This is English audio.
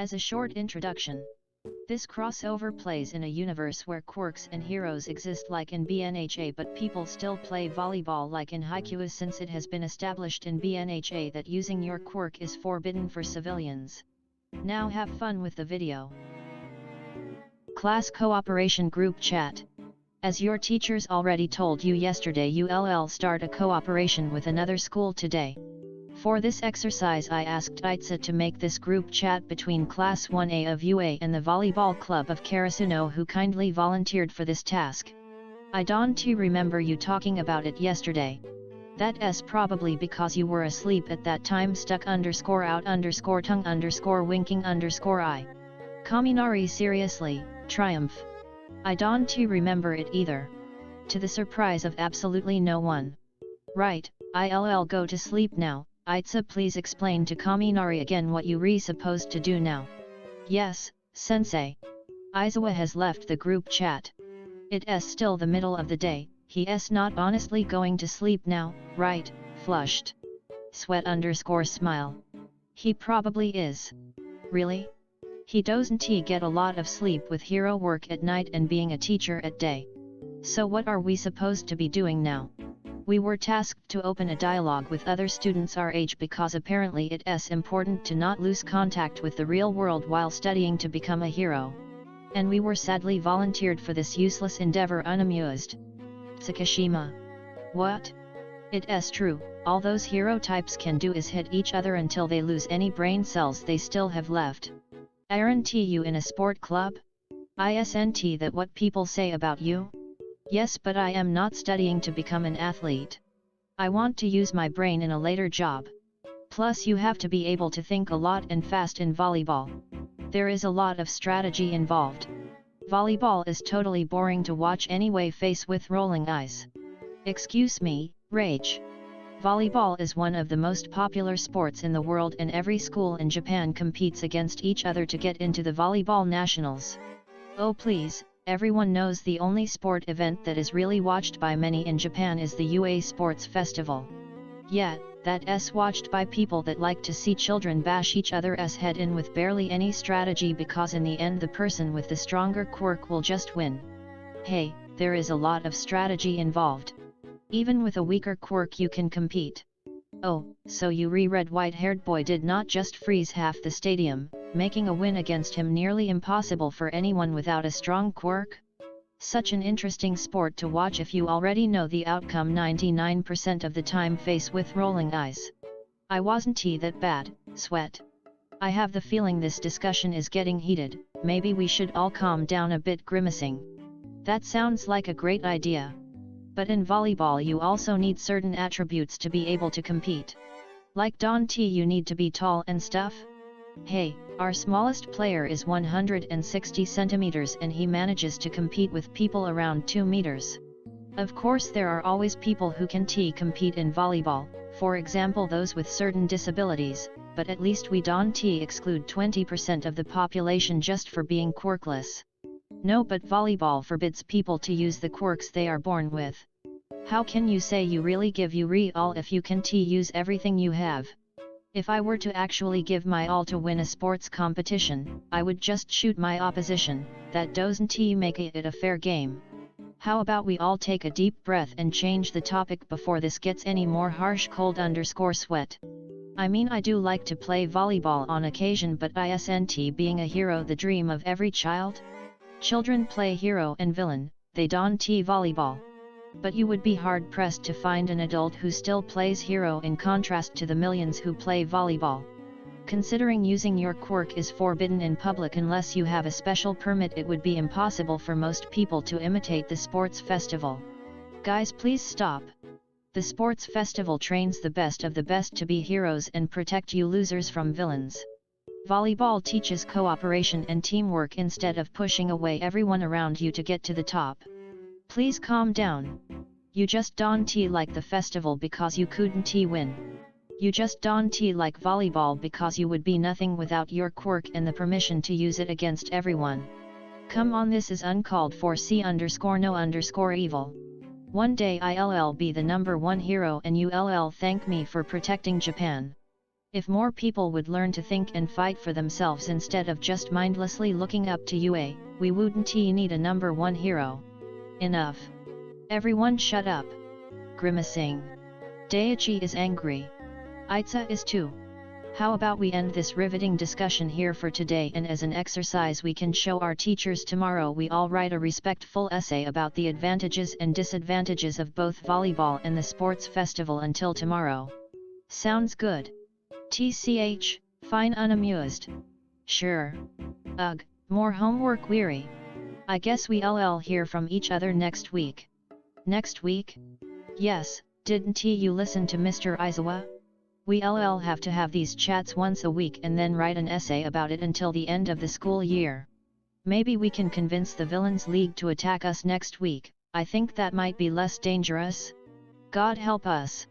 As a short introduction, this crossover plays in a universe where quirks and heroes exist like in BNHA, but people still play volleyball like in Haikyuu, since it has been established in BNHA that using your quirk is forbidden for civilians. Now have fun with the video. Class Cooperation Group Chat. As your teachers already told you yesterday, you'll start a cooperation with another school today. For this exercise I asked Haikyuu to make this group chat between Class 1A of UA and the Volleyball Club of Karasuno, who kindly volunteered for this task. I don't remember you talking about it yesterday. That's probably because you were asleep at that time. Stuck _out tongue winking _I. Kaminari, seriously, triumph. I don't remember it either. To the surprise of absolutely no one. Right, I'll go to sleep now. Haikyuu, please explain to Kaminari again what you supposed to do now. Yes, sensei. Aizawa has left the group chat. It's still the middle of the day, he's not honestly going to sleep now, right? Flushed. Sweat _smile. He probably is. Really? He doesn't get a lot of sleep with hero work at night and being a teacher at day. So what are we supposed to be doing now? We were tasked to open a dialogue with other students our age, because apparently it's important to not lose contact with the real world while studying to become a hero. And we were sadly volunteered for this useless endeavor unamused. Tsukishima. What? It's true, all those hero types can do is hit each other until they lose any brain cells they still have left. Aren't you in a sport club? Isn't that what people say about you? Yes, but I am not studying to become an athlete. I want to use my brain in a later job. Plus you have to be able to think a lot and fast in volleyball. There is a lot of strategy involved. Volleyball is totally boring to watch anyway. Face with rolling eyes. Excuse me, rage. Volleyball is one of the most popular sports in the world, and every school in Japan competes against each other to get into the volleyball nationals. Oh please. Everyone knows the only sport event that is really watched by many in Japan is the UA Sports Festival. Yeah, that's watched by people that like to see children bash each other's head in with barely any strategy, because in the end the person with the stronger quirk will just win. Hey, there is a lot of strategy involved. Even with a weaker quirk you can compete. Oh, so you red-white-haired boy did not just freeze half the stadium, making a win against him nearly impossible for anyone without a strong quirk? Such an interesting sport to watch if you already know the outcome 99% of the time. Face with rolling eyes. I wasn't that bad, sweat. I have the feeling this discussion is getting heated, maybe we should all calm down a bit. Grimacing. That sounds like a great idea. But in volleyball you also need certain attributes to be able to compete. Like don't you need to be tall and stuff? Hey, our smallest player is 160 centimeters and he manages to compete with people around 2 meters. Of course there are always people who can compete in volleyball, for example those with certain disabilities, but at least we don't exclude 20% of the population just for being quirkless. No, but volleyball forbids people to use the quirks they are born with. How can you say you really give your all if you can't use everything you have? If I were to actually give my all to win a sports competition, I would just shoot my opposition. That doesn't make it a fair game. How about we all take a deep breath and change the topic before this gets any more harsh. Cold _sweat. I mean, I do like to play volleyball on occasion, but isn't being a hero the dream of every child? Children play hero and villain, they don't volleyball. But you would be hard-pressed to find an adult who still plays hero, in contrast to the millions who play volleyball. Considering using your quirk is forbidden in public unless you have a special permit, it would be impossible for most people to imitate the sports festival. Guys, please stop. The sports festival trains the best of the best to be heroes and protect you losers from villains. Volleyball teaches cooperation and teamwork instead of pushing away everyone around you to get to the top. Please calm down. You just don't like the festival because you couldn't win. You just don't like volleyball because you would be nothing without your quirk and the permission to use it against everyone. Come on, this is uncalled for. C_no_evil. One day I'll be the #1 hero and you'll thank me for protecting Japan. If more people would learn to think and fight for themselves instead of just mindlessly looking up to UA, we wouldn't need a number one hero. Enough. Everyone shut up. Grimacing. Daiichi is angry. Aitsa is too. How about we end this riveting discussion here for today, and as an exercise we can show our teachers tomorrow we all write a respectful essay about the advantages and disadvantages of both volleyball and the sports festival until tomorrow. Sounds good. TCH, fine unamused. Sure. Ugh, more homework weary. I guess we'll hear from each other next week. Next week? Yes, didn't you listen to Mr. Aizawa? We'll have to have these chats once a week and then write an essay about it until the end of the school year. Maybe we can convince the Villains League to attack us next week. I think that might be less dangerous. God help us.